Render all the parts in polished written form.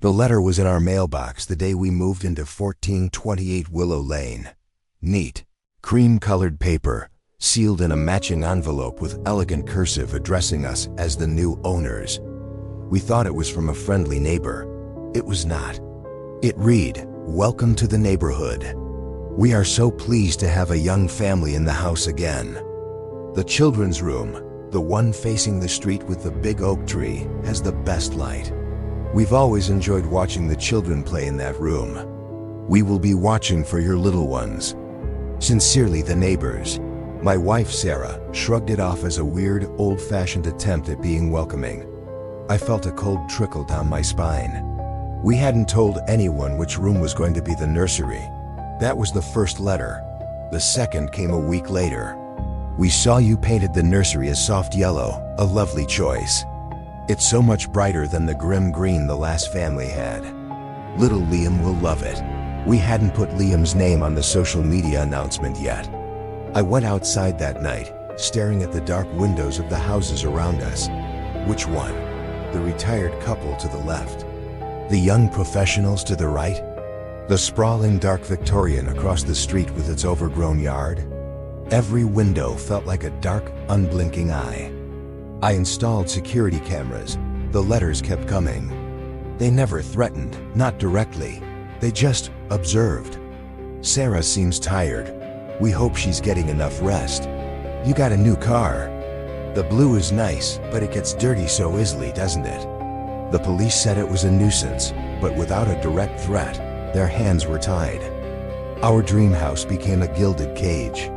The letter was in our mailbox the day we moved into 1428 Willow Lane. Neat, cream-colored paper, sealed in a matching envelope with elegant cursive addressing us as the new owners. We thought it was from a friendly neighbor. It was not. It read, "Welcome to the neighborhood. We are so pleased to have a young family in the house again. The children's room, the one facing the street with the big oak tree, has the best light. We've always enjoyed watching the children play in that room. We will be watching for your little ones. Sincerely, the neighbors." My wife, Sarah, shrugged it off as a weird, old-fashioned attempt at being welcoming. I felt a cold trickle down my spine. We hadn't told anyone which room was going to be the nursery. That was the first letter. The second came a week later. "We saw you painted the nursery a soft yellow, a lovely choice. It's so much brighter than the grim green the last family had. Little Liam will love it." We hadn't put Liam's name on the social media announcement yet. I went outside that night, staring at the dark windows of the houses around us. Which one? The retired couple to the left? The young professionals to the right? The sprawling dark Victorian across the street with its overgrown yard? Every window felt like a dark, unblinking eye. I installed security cameras. The letters kept coming. They never threatened, not directly. They just observed. "Sarah seems tired. We hope she's getting enough rest. You got a new car. The blue is nice, but it gets dirty so easily, doesn't it?" The police said it was a nuisance, but without a direct threat, their hands were tied. Our dream house became a gilded cage.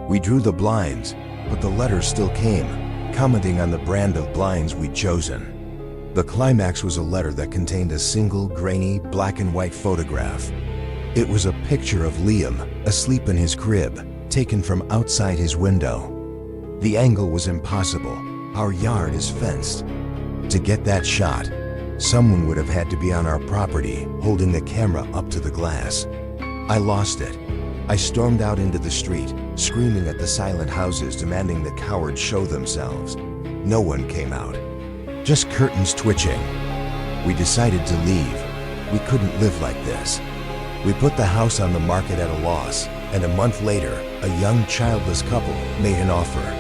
We drew the blinds, but the letters still came, commenting on the brand of blinds we'd chosen. The climax was a letter that contained a single, grainy, black and white photograph. It was a picture of Liam, asleep in his crib, taken from outside his window. The angle was impossible. Our yard is fenced. To get that shot, someone would have had to be on our property, holding the camera up to the glass. I lost it. I stormed out into the street, screaming at the silent houses, demanding the cowards show themselves. No one came out. Just curtains twitching. We decided to leave. We couldn't live like this. We put the house on the market at a loss, and a month later, a young childless couple made an offer.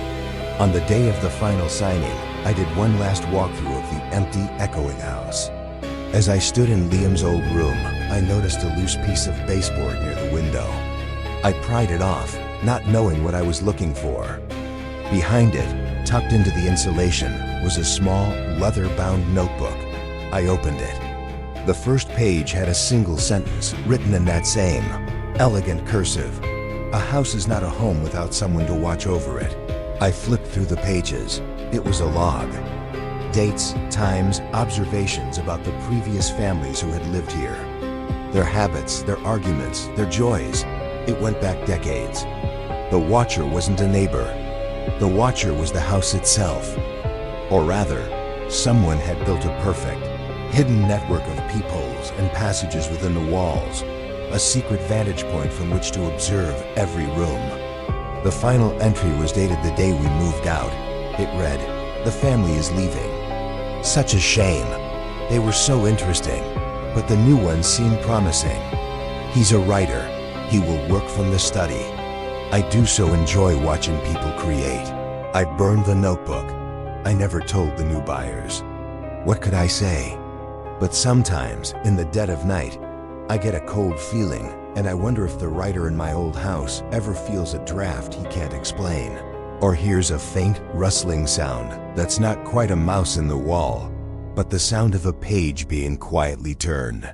On the day of the final signing, I did one last walkthrough of the empty, echoing house. As I stood in Liam's old room, I noticed a loose piece of baseboard near the window. I pried it off, not knowing what I was looking for. Behind it, tucked into the insulation, was a small, leather-bound notebook. I opened it. The first page had a single sentence written in that same, elegant cursive. "A house is not a home without someone to watch over it." I flipped through the pages. It was a log. Dates, times, observations about the previous families who had lived here. Their habits, their arguments, their joys. It went back decades. The watcher wasn't a neighbor. The watcher was the house itself. Or rather, someone had built a perfect, hidden network of peepholes and passages within the walls, a secret vantage point from which to observe every room. The final entry was dated the day we moved out. It read, "The family is leaving." Such a shame. They were so interesting, but the new one seemed promising. "He's a writer. He will work from the study." I do so enjoy watching people create. I burned the notebook. I never told the new buyers. What could I say? But sometimes, in the dead of night, I get a cold feeling, and I wonder if the writer in my old house ever feels a draft he can't explain, or hears a faint, rustling sound that's not quite a mouse in the wall, but the sound of a page being quietly turned.